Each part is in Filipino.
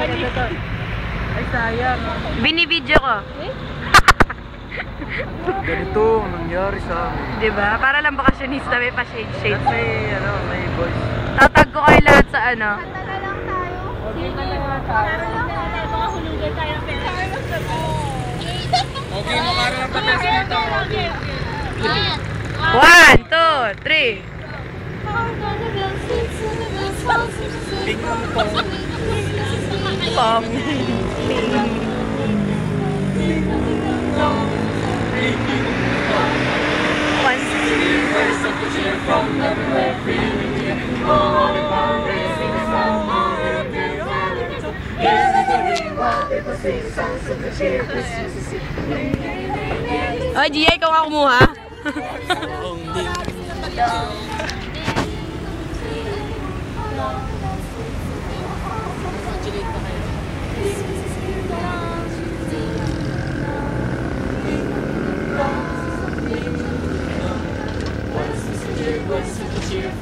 Ay, sayang. Binibidyo ko. Ganito ang nangyari sa amin. Diba? Para lang bakasyonista, may pa-shade-shade. May voice. Tatag ko kayo lahat sa ano. Kanta na lang tayo. Okay, kanta na lang tayo. Mga hulugan tayo ng pera. Okay, makara lang pa best nito. 1, 2, 3. Ping pong. Pong. Oy, Gia, ikaw nga kumuha.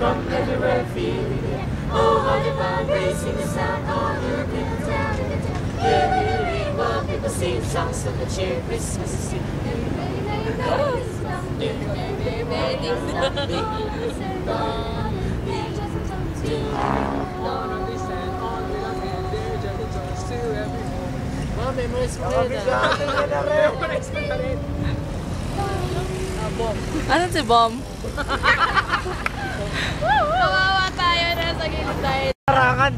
From everywhere feeling it. Oh, how the band racing the sound all the people down in the town. Hear the ring while people sing songs of the cheer. Christmas is in Ano si Bom? Kawawa tayo na sa gilid tayo. Parangan.